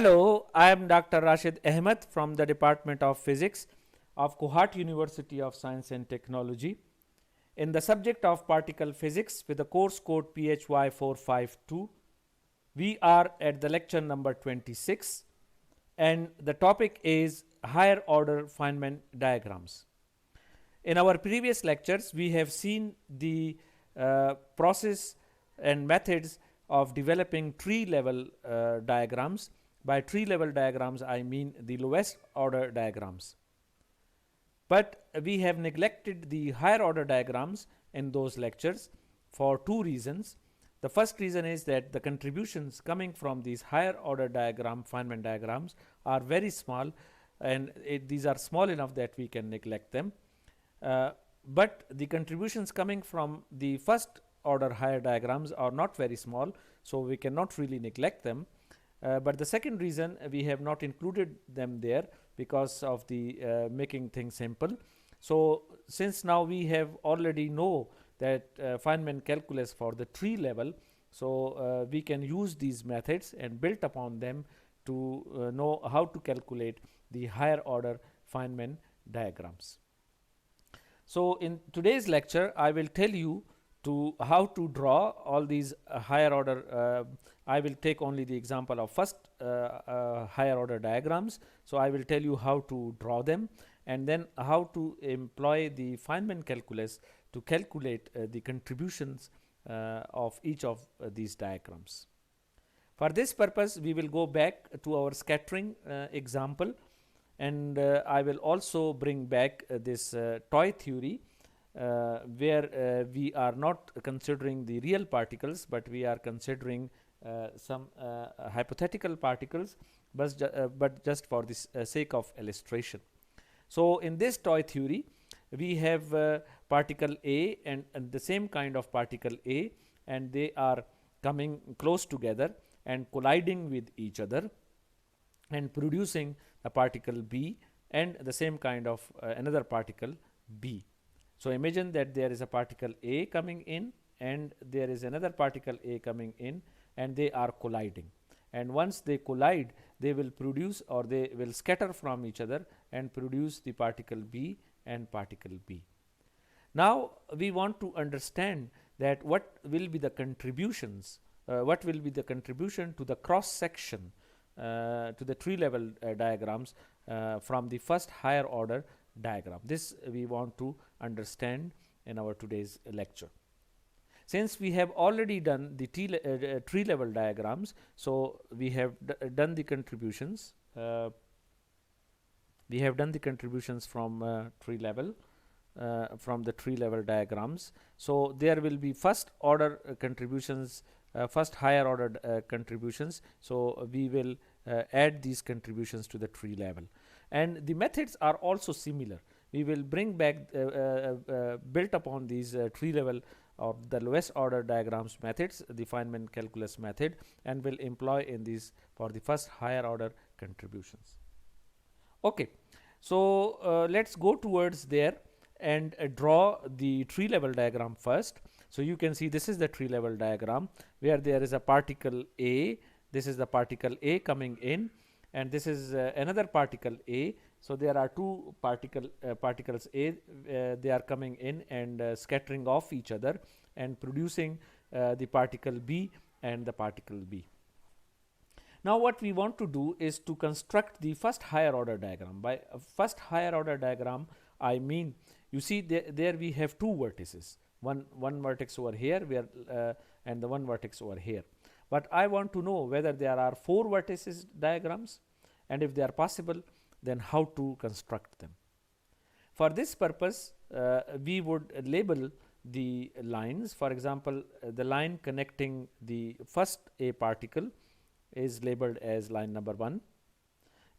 Hello, I am Dr. Rashid Ahmed from the Department of Physics of Kohat University of Science and Technology in the subject of particle physics with the course code PHY 452. We are at the lecture number 26 and the topic is higher order Feynman diagrams. In our previous lectures, we have seen the process and methods of developing tree level diagrams. By tree level diagrams, I mean the lowest order diagrams. But we have neglected the higher order diagrams in those lectures for two reasons. The first reason is that the contributions coming from these higher order Feynman diagrams are very small, and these are small enough that we can neglect them. But the contributions coming from the first order higher diagrams are not very small, so we cannot really neglect them. But the second reason we have not included them there because of the making things simple. So since now we have already know that Feynman calculus for the tree level, so we can use these methods and build upon them to know how to calculate the higher order Feynman diagrams. So in today's lecture, I will tell you to how to draw all these higher order. I will take only the example of first higher order diagrams. So I will tell you how to draw them and then how to employ the Feynman calculus to calculate the contributions of each of these diagrams. For this purpose, we will go back to our scattering example, and I will also bring back this toy theory where we are not considering the real particles, but we are considering some hypothetical particles, but just for the sake of illustration. So in this toy theory, we have particle A and the same kind of particle A, and they are coming close together and colliding with each other and producing a particle B and the same kind of another particle B. So imagine that there is a particle A coming in and there is another particle A coming in, and they are colliding, and once they collide, they will produce, or they will scatter from each other and produce the particle B and particle B. Now we want to understand that what will be the contributions, what will be the contribution to the cross section to the tree level diagrams from the first higher order diagram. This we want to understand in our today's lecture. Since we have already done the tree level diagrams, so we have done the contributions. We have done the contributions from tree level, from the tree level diagrams. So there will be first order contributions, first higher order contributions. So we will add these contributions to the tree level, and the methods are also similar. We will bring back built upon these tree level or the lowest order diagrams methods, the Feynman calculus method, and will employ in these for the first higher order contributions. Okay, so let's go towards there and draw the tree level diagram first. So you can see this is the tree level diagram where there is a particle A. This is the particle A coming in, and this is another particle A. So there are two particles A, they are coming in and scattering off each other and producing the particle B and the particle B. Now what we want to do is to construct the first higher order diagram. By first higher order diagram, I mean, you see there we have two vertices, one vertex over here where and the one vertex over here. But I want to know whether there are four vertices diagrams, and if they are possible, then how to construct them. For this purpose, we would label the lines. For example, the line connecting the first A particle is labeled as line number 1,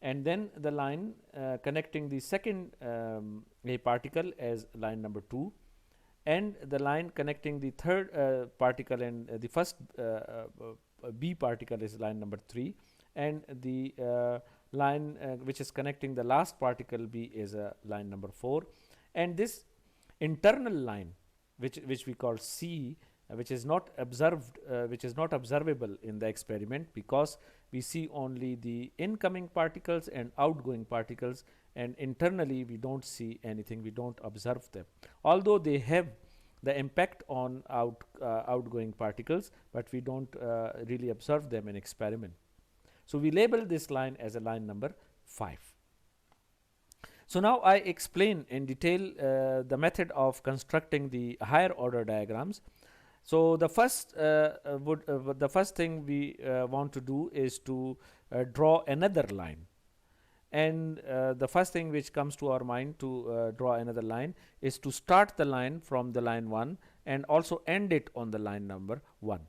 and then the line connecting the second A particle as line number 2, and the line connecting the third particle and the first B particle is line number 3, and the line which is connecting the last particle B is line number 4, and this internal line which we call C which is not observed, which is not observable in the experiment, because we see only the incoming particles and outgoing particles, and internally we don't see anything, we don't observe them, although they have the impact on outgoing particles, but we don't really observe them in experiment. So we label this line as a line number 5. So now I explain in detail the method of constructing the higher order diagrams. So the first thing we want to do is to draw another line, and the first thing which comes to our mind to draw another line is to start the line from the line 1 and also end it on the line number 1.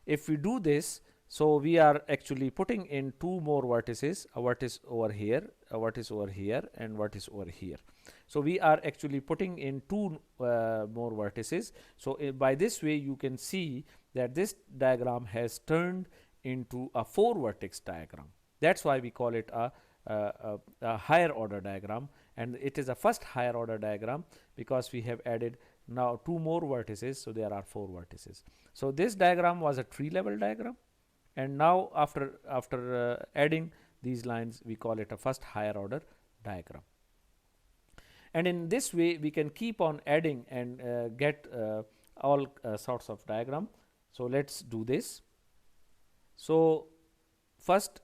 If we do this, so we are actually putting in 2 more vertices, a vertex over here, a vertex over here, and vertex over here. So we are actually putting in 2 more vertices. So by this way you can see that this diagram has turned into a 4 vertex diagram. That's why we call it a higher order diagram, and it is a first higher order diagram because we have added now 2 more vertices, so there are 4 vertices. So this diagram was a tree level diagram, and now after adding these lines we call it a first higher order diagram. And in this way we can keep on adding and get all sorts of diagram. So let's do this. So first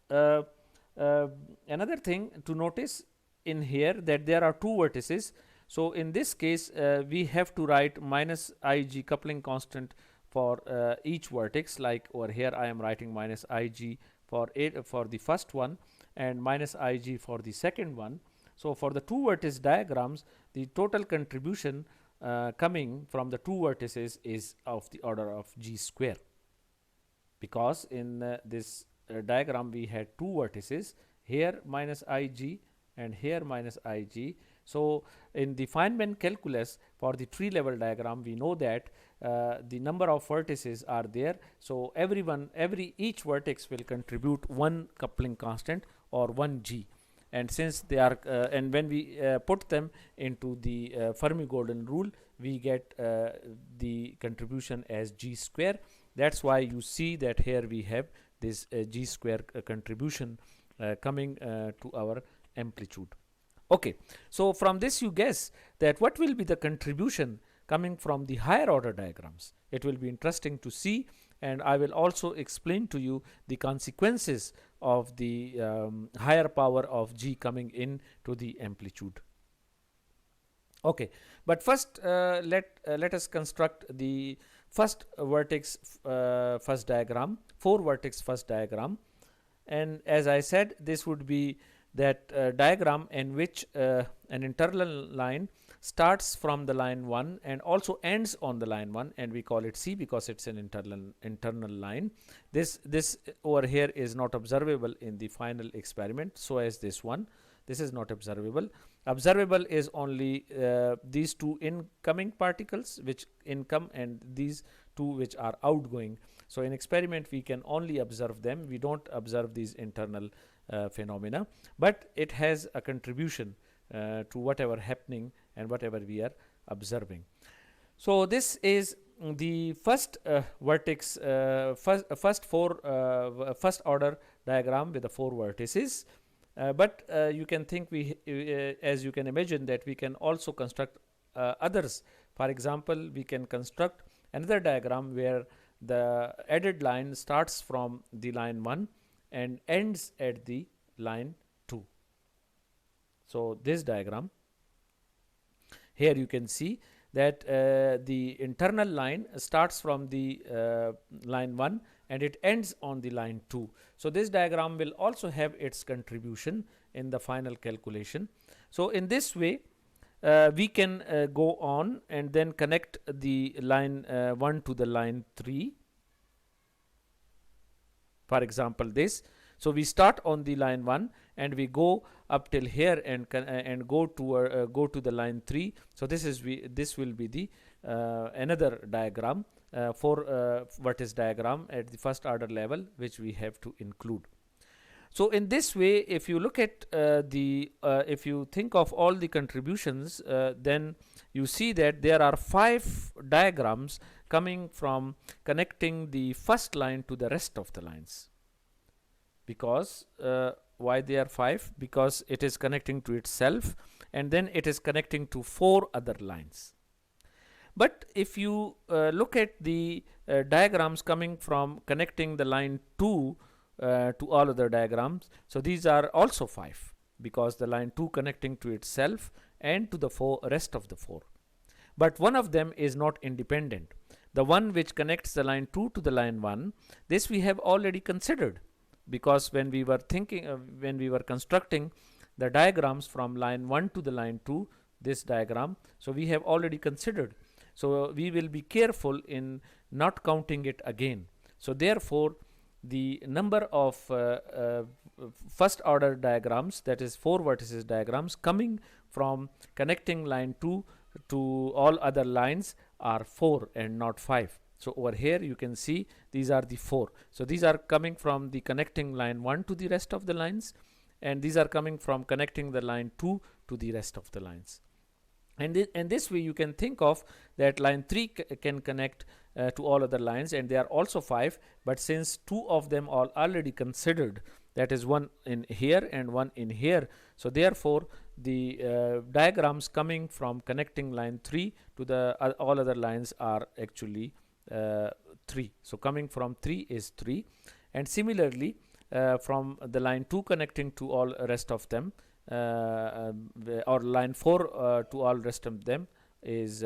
another thing to notice in here that there are 2 vertices. So in this case we have to write minus ig coupling constant for each vertex, like over here I am writing minus ig for the first one and minus ig for the second one. So for the 2 vertex diagrams, the total contribution coming from the 2 vertices is of the order of g square, because in this diagram we had 2 vertices, here minus ig and here minus ig. So in the Feynman calculus for the tree level diagram, we know that the number of vertices are there, so each vertex will contribute 1 coupling constant or 1 g, and since they are and when we put them into the Fermi golden rule, we get the contribution as g square. That's why you see that here we have this g square contribution coming to our amplitude. Okay, so from this you guess that what will be the contribution coming from the higher order diagrams. It will be interesting to see, and I will also explain to you the consequences of the higher power of g coming in to the amplitude. Okay, but first let us construct the first vertex first diagram, 4 vertex first diagram, and as I said, this would be that diagram in which an internal line starts from the line 1 and also ends on the line 1, and we call it C because it's an internal line. This over here is not observable in the final experiment, so as this one. This is not observable. Observable is only these 2 incoming particles which income and these 2 which are outgoing. So in experiment we can only observe them, we don't observe these internal phenomena, but it has a contribution to whatever happening and whatever we are observing. So this is the first vertex, first order diagram with the 4 vertices. But you can think as you can imagine that we can also construct others. For example, we can construct another diagram where the added line starts from the line 1 and ends at the line 2. So this diagram, here you can see that the internal line starts from the line 1 and it ends on the line 2. So this diagram will also have its contribution in the final calculation. So in this way we can go on and then connect the line 1 to the line 3. For example, this. So we start on the line 1 and we go up till here and go to the line 3. So this will be the another diagram for vertex diagram at the first order level, which we have to include. So in this way, if you look at if you think of all the contributions, then you see that there are 5 diagrams coming from connecting the first line to the rest of the lines. Because why they are 5? Because it is connecting to itself, and then it is connecting to 4 other lines. But if you look at the diagrams coming from connecting the line 2 to all other diagrams, so these are also 5, because the line 2 connecting to itself and to the rest of the 4. But one of them is not independent. The one which connects the line 2 to the line 1, this we have already considered, because when we were constructing the diagrams from line 1 to the line 2, this diagram, so we have already considered. So we will be careful in not counting it again. So therefore, the number of first order diagrams, that is 4 vertices diagrams, coming from connecting line 2 to all other lines are 4 and not 5. So over here you can see these are the 4. So these are coming from the connecting line 1 to the rest of the lines, and these are coming from connecting the line 2 to the rest of the lines. And this way you can think of that line 3 can connect to all other lines, and they are also 5, but since 2 of them are already considered, that is one in here and one in here, so therefore the diagrams coming from connecting line 3 to the all other lines are actually 3. So coming from 3 is 3, and similarly from the line 2 connecting to all rest of them, or line 4 to all rest of them is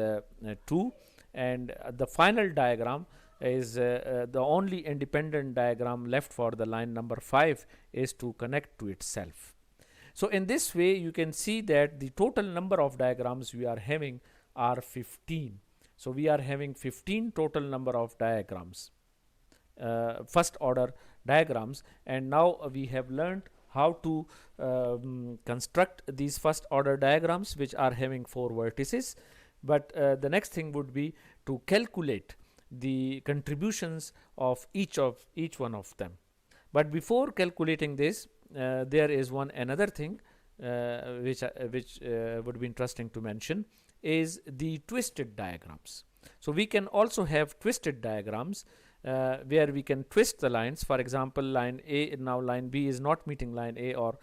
2, and the final diagram is the only independent diagram left for the line number 5 is to connect to itself. So in this way you can see that the total number of diagrams we are having are 15. So we are having 15 total number of diagrams, first order diagrams, and now we have learned how to construct these first order diagrams which are having 4 vertices. But the next thing would be to calculate the contributions of each one of them. But before calculating this, there is another thing which would be interesting to mention, is the twisted diagrams. So we can also have twisted diagrams where we can twist the lines. For example, line A, now line B is not meeting line A, or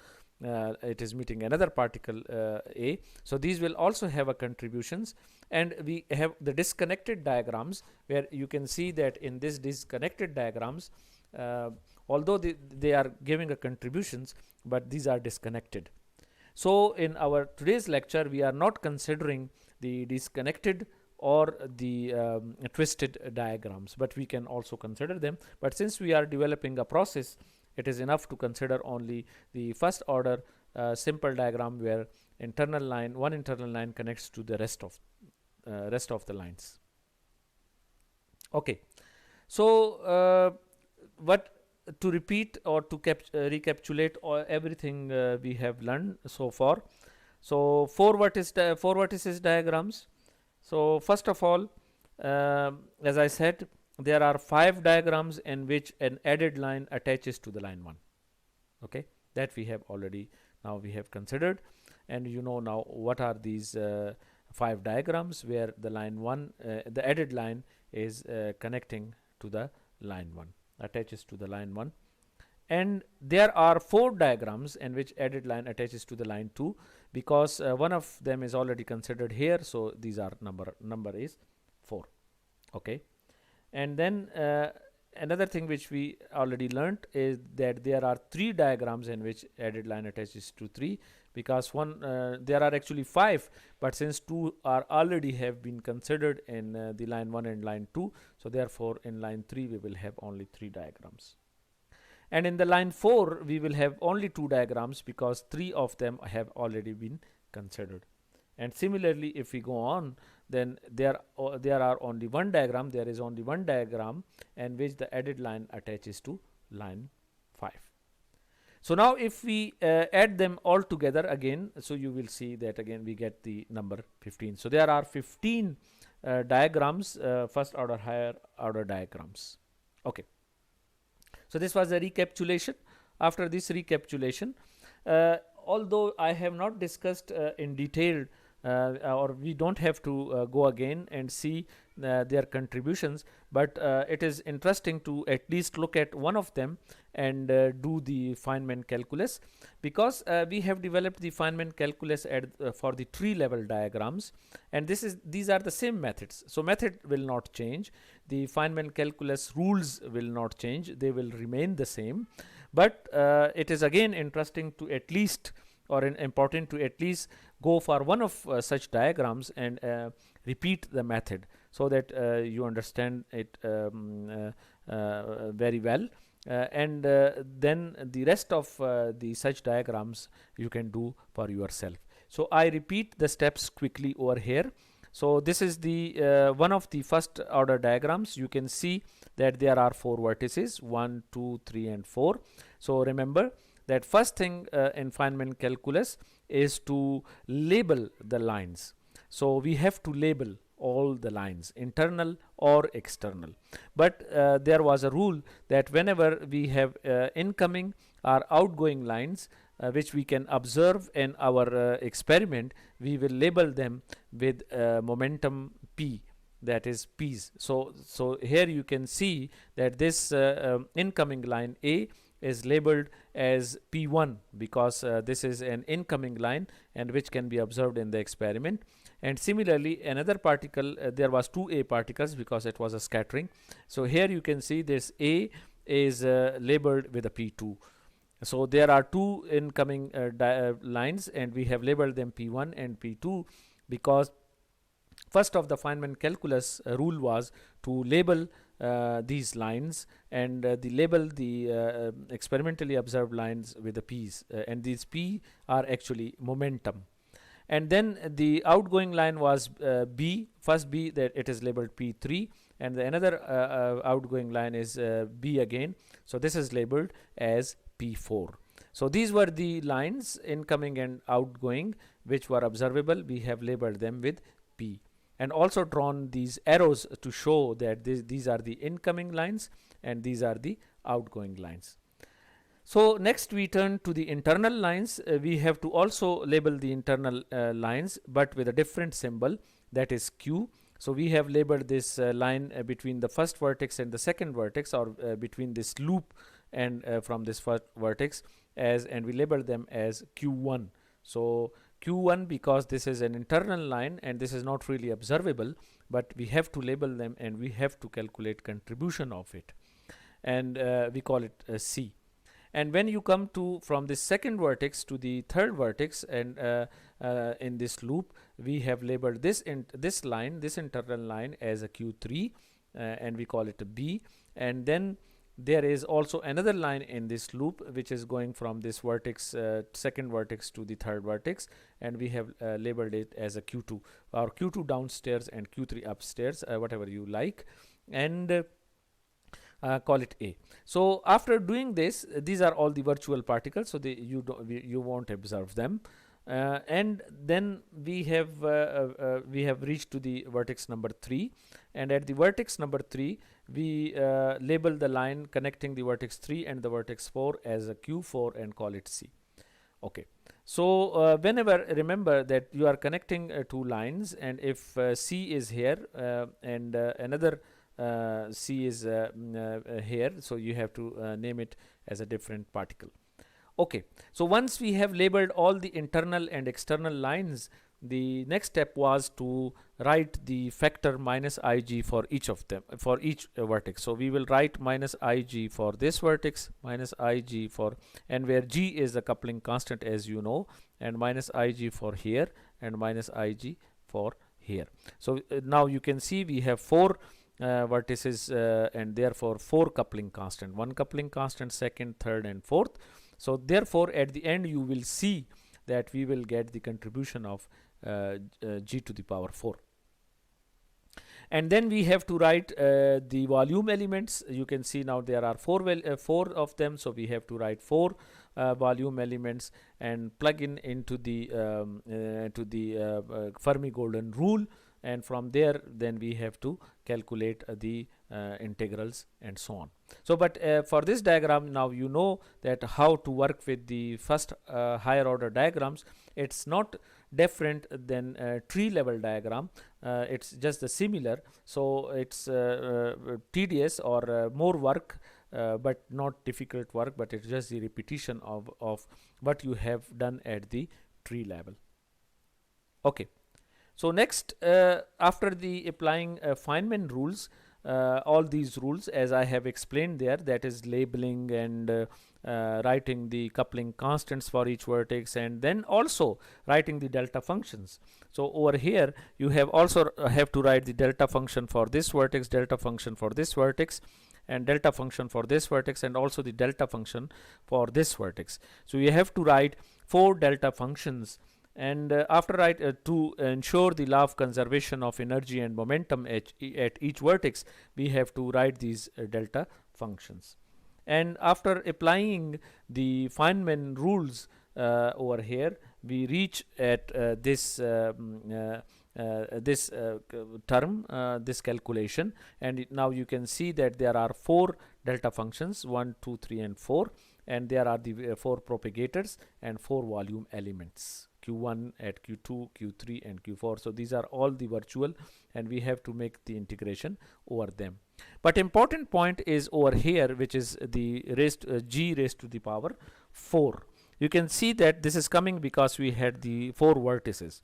it is meeting another particle A. So these will also have a contributions, and we have the disconnected diagrams, where you can see that in this disconnected diagrams, although they are giving a contributions, but these are disconnected. So in our today's lecture we are not considering the disconnected or the twisted diagrams, but we can also consider them. But since we are developing a process, it is enough to consider only the first order simple diagram where one internal line connects to the rest of the lines. Okay, so what to repeat or to recapitulate everything we have learned so far. So 4 vertices diagrams. So first of all, as I said, there are 5 diagrams in which an added line attaches to the line 1. Okay, that we have already now we have considered, and you know now what are these 5 diagrams where the line 1, the added line is connecting to the line 1, attaches to the line 1. And there are 4 diagrams in which added line attaches to the line 2, because one of them is already considered here, so these are number is 4. Okay, and then another thing which we already learnt is that there are 3 diagrams in which added line attaches to 3, because there are actually 5, but since 2 are already have been considered in the line 1 and line 2, so therefore in line 3 we will have only 3 diagrams. And in the line 4 we will have only 2 diagrams, because 3 of them have already been considered. And similarly, if we go on, then there are only one diagram. There is only one diagram in which the added line attaches to line 5. So now if we add them all together again, so you will see that again we get the number 15. So there are 15 diagrams, first order, higher order diagrams. Okay. So this was the recapitulation. After this recapitulation, although I have not discussed in detail, or we don't have to go again and see their contributions, but it is interesting to at least look at one of them and do the Feynman calculus, because we have developed the Feynman calculus for the tree level diagrams, and these are the same methods. So method will not change, the Feynman calculus rules will not change, they will remain the same, but it is again interesting to at least, or important to at least go for one of such diagrams and repeat the method, so that you understand it very well, and then the rest of the such diagrams you can do for yourself. So I repeat the steps quickly over here. So this is the one of the first order diagrams. You can see that there are 4 vertices, 1, 2, 3 and 4. So remember that first thing in Feynman calculus is to label the lines. So we have to label all the lines, internal or external. But there was a rule that whenever we have incoming or outgoing lines which we can observe in our experiment, we will label them with momentum P, that is P's. So here you can see that this incoming line A is labeled as P1 because this is an incoming line and which can be observed in the experiment. And similarly, another particle, there was 2 A particles because it was a scattering. So here you can see this A is labeled with a P2. So there are 2 incoming lines and we have labeled them P1 and P2 because first of the Feynman calculus rule was to label these lines and label the experimentally observed lines with the P's, and these P are actually momentum. And then the outgoing line was B, first B, that it is labeled P3, and the another outgoing line is B again, so this is labeled as P4. So these were the lines incoming and outgoing which were observable. We have labeled them with P and also drawn these arrows to show that these are the incoming lines and these are the outgoing lines. So next we turn to the internal lines. We have to also label the internal lines but with a different symbol, that is Q. So we have labeled this line between the first vertex and the second vertex, or between this loop and from this first vertex, and we label them as Q1. So Q1 because this is an internal line and this is not really observable, but we have to label them and we have to calculate contribution of it, and we call it C. And when you come to from this second vertex to the third vertex, and in this loop we have labeled this internal line as a Q3, and we call it a B. And then there is also another line in this loop which is going from this vertex, second vertex to the third vertex, and we have labeled it as a Q2, or Q2 downstairs and Q3 upstairs, whatever you like, and call it A. So after doing this, these are all the virtual particles, so you won't observe them, and then we have reached to the vertex number 3, and at the vertex number 3 we label the line connecting the vertex 3 and the vertex 4 as a Q4 and call it C. Okay, so whenever, remember that you are connecting 2 lines, and if C is here and another C is here, so you have to name it as a different particle. Okay, so once we have labeled all the internal and external lines, the next step was to write the factor minus ig for each of them, for each vertex. So we will write minus ig for this vertex, minus ig for, and where g is the coupling constant as you know, and minus ig for here, and minus ig for here. So now you can see we have 4 vertices and therefore 4 coupling constant, 1 coupling constant, second, third and fourth. So therefore at the end you will see that we will get the contribution of g to the power 4. And then we have to write the volume elements. You can see now there are 4 of them, so we have to write 4 volume elements and plug into the Fermi-Golden rule, and from there then we have to calculate the integrals and so on. So but for this diagram now you know that how to work with the first higher order diagrams. It's not different than tree level diagram, it's just the similar, so it's tedious or more work, but not difficult work, but it's just the repetition of what you have done at the tree level. Okay, so next, after the applying Feynman rules, all these rules as I have explained there, that is labeling and writing the coupling constants for each vertex, and then also writing the delta functions. So over here you have also have to write the delta function for this vertex, delta function for this vertex, and delta function for this vertex, and also the delta function for this vertex. So you have to write 4 delta functions, and after write to ensure the law of conservation of energy and momentum at each vertex, we have to write these delta functions. And after applying the Feynman rules over here, we reach at this term, this calculation, and now you can see that there are 4 delta functions, 1, 2, 3 and 4, and there are the 4 propagators and 4 volume elements, Q1 at Q2, Q3 and Q4. So these are all the virtual, and we have to make the integration over them. But important point is over here, which is the g raised to the power 4. You can see that this is coming because we had the 4 vertices.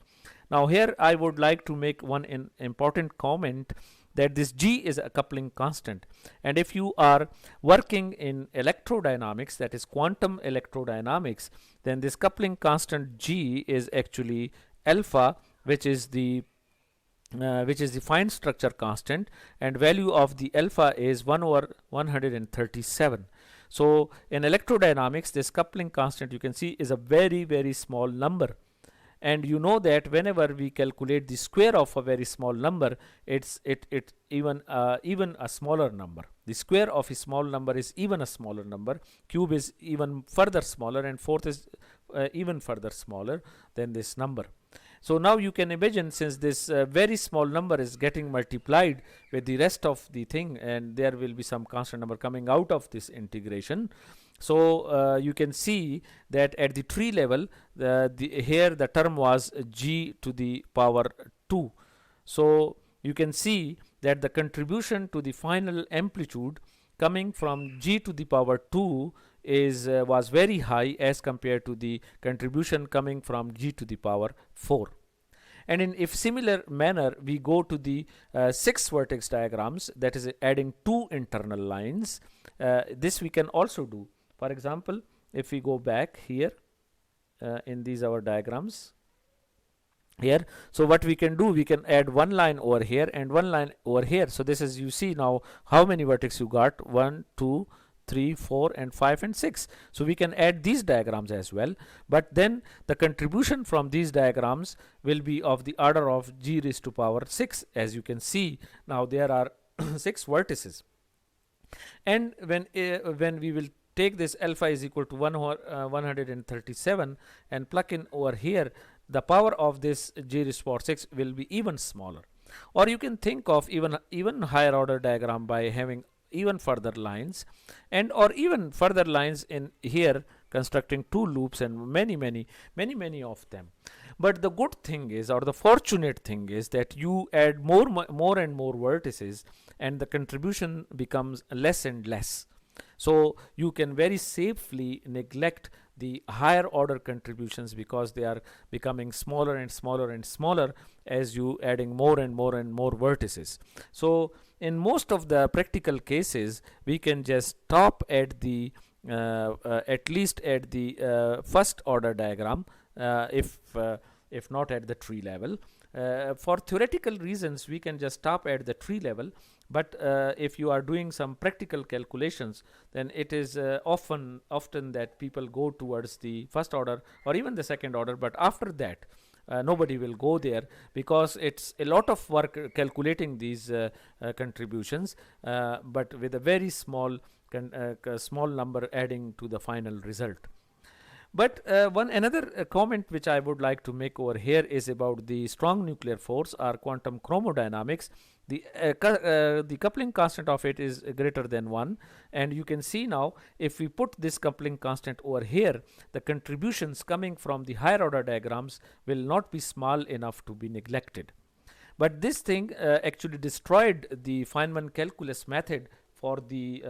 Now here I would like to make one important comment, that this g is a coupling constant, and if you are working in electrodynamics, that is quantum electrodynamics, then this coupling constant g is actually alpha, which is the fine structure constant, and value of the alpha is 1 over 137. So in electrodynamics, this coupling constant, you can see, is a very, very small number. And you know that whenever we calculate the square of a very small number, it's even a smaller number. The square of a small number is even a smaller number. Cube is even further smaller, and fourth is even further smaller than this number. So now you can imagine, since this very small number is getting multiplied with the rest of the thing, and there will be some constant number coming out of this integration. So you can see that at the tree level, here the term was g to the power 2. So you can see that the contribution to the final amplitude coming from g to the power 2 was very high as compared to the contribution coming from g to the power 4. And in if similar manner we go to the 6 vertex diagrams, that is adding 2 internal lines, this we can also do. For example, if we go back here in these our diagrams here, so what we can do, we can add 1 line over here and 1 line over here. So this is, you see now how many vertex you got, 1, 2, 3, 4 and 5 and 6. So we can add these diagrams as well, but then the contribution from these diagrams will be of the order of g raised to power 6. As you can see, now there are 6 vertices, and when we will take this alpha is equal to 137 and plug in over here, the power of this g raised to power 6 will be even smaller. Or you can think of even higher order diagram by having even further lines, and or even further lines in here, constructing 2 loops and many of them. But the good thing is, or the fortunate thing is, that you add more and more vertices, and the contribution becomes less and less. So you can very safely neglect the higher order contributions, because they are becoming smaller and smaller and smaller as you adding more and more vertices. So in most of the practical cases, we can just stop at the at least at the first order diagram, if not at the tree level. For theoretical reasons, we can just stop at the tree level, but if you are doing some practical calculations, then it is often that people go towards the first order or even the second order, but after that nobody will go there, because it's a lot of work calculating these contributions, but with a very small number adding to the final result. But another comment which I would like to make over here is about the strong nuclear force or quantum chromodynamics. The coupling constant of it is greater than 1, and you can see now, if we put this coupling constant over here, the contributions coming from the higher order diagrams will not be small enough to be neglected. But this thing actually destroyed the Feynman calculus method for the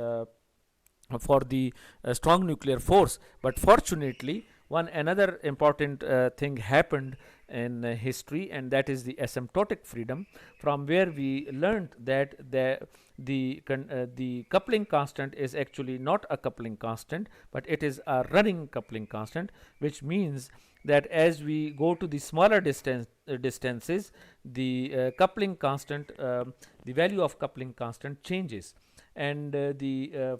strong nuclear force. But fortunately, one another important thing happened in history, and that is the asymptotic freedom, from where we learned that the coupling constant is actually not a coupling constant, but it is a running coupling constant, which means that as we go to the smaller distances, the coupling constant, the value of coupling constant changes. And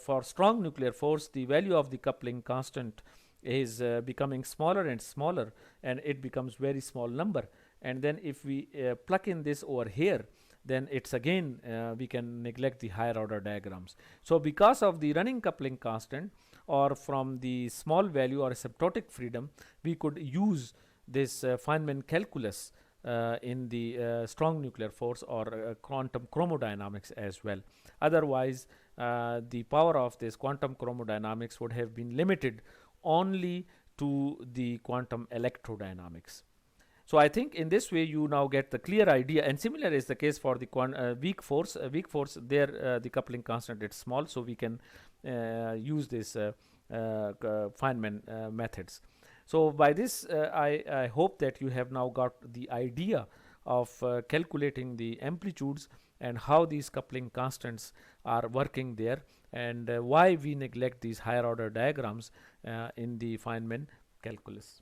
for strong nuclear force, the value of the coupling constant is becoming smaller and smaller, and it becomes very small number. And then if we plug in this over here, then it's again we can neglect the higher order diagrams. So because of the running coupling constant, or from the small value or asymptotic freedom, we could use this Feynman calculus in the strong nuclear force or quantum chromodynamics as well. Otherwise, the power of this quantum chromodynamics would have been limited only to the quantum electrodynamics. So I think in this way you now get the clear idea, and similar is the case for the weak force. Weak force, there the coupling constant is small, so we can use this Feynman methods. So by this I hope that you have now got the idea of calculating the amplitudes and how these coupling constants are working there, and why we neglect these higher order diagrams in the Feynman calculus.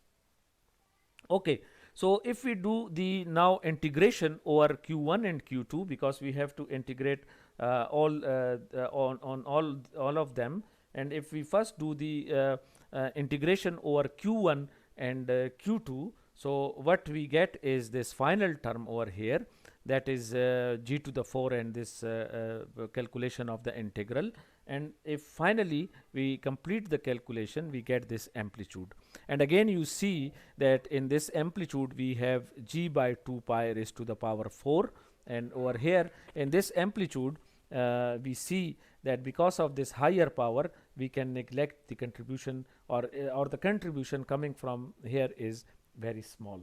Okay, so if we do the now integration over Q1 and Q2, because we have to integrate on all of them, and if we first do the integration over Q1 and Q2, so what we get is this final term over here, that is g to the 4, and this calculation of the integral. And if finally we complete the calculation, we get this amplitude. And again you see that in this amplitude we have g by 2 pi raised to the power 4, and over here in this amplitude we see that because of this higher power we can neglect the contribution, or the contribution coming from here is very small.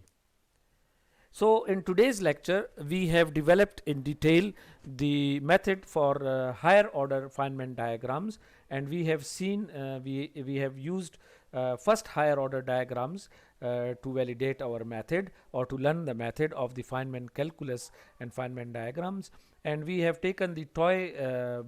So in today's lecture we have developed in detail the method for higher order Feynman diagrams, and we have seen we have used first higher order diagrams to validate our method, or to learn the method of the Feynman calculus and Feynman diagrams. And we have taken the toy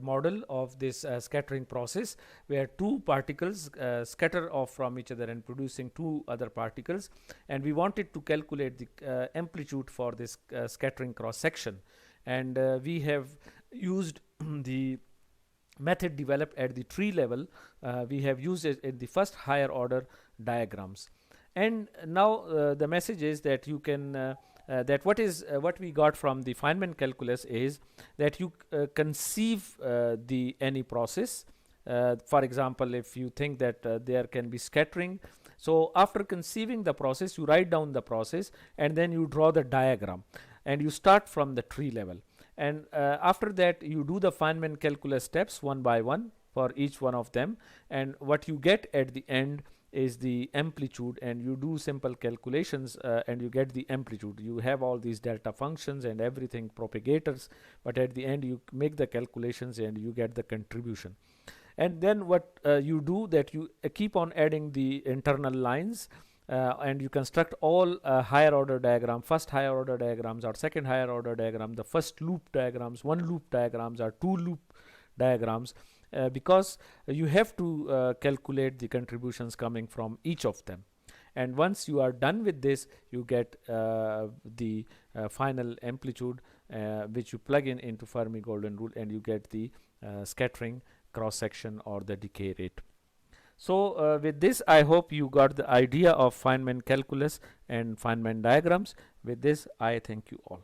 model of this scattering process, where two particles scatter off from each other and producing two other particles, and we wanted to calculate the amplitude for this scattering cross section. And we have used the method developed at the tree level. We have used it in the first higher order diagrams. And now the message is that you can that what we got from the Feynman calculus is that you conceive any process. For example, if you think that there can be scattering, so after conceiving the process, you write down the process and then you draw the diagram, and you start from the tree level. And after that you do the Feynman calculus steps one by one for each one of them, and what you get at the end is the amplitude, and you do simple calculations and you get the amplitude. You have all these delta functions and everything, propagators, but at the end you make the calculations and you get the contribution. And then what you do, that you keep on adding the internal lines, and you construct all higher order diagram, first higher order diagrams or second higher order diagram, the first loop diagrams, one loop diagrams or two loop diagrams, because you have to calculate the contributions coming from each of them. And once you are done with this, you get the final amplitude, which you plug in into Fermi golden rule, and you get the scattering cross section or the decay rate. So with this I hope you got the idea of Feynman calculus and Feynman diagrams. With this I thank you all.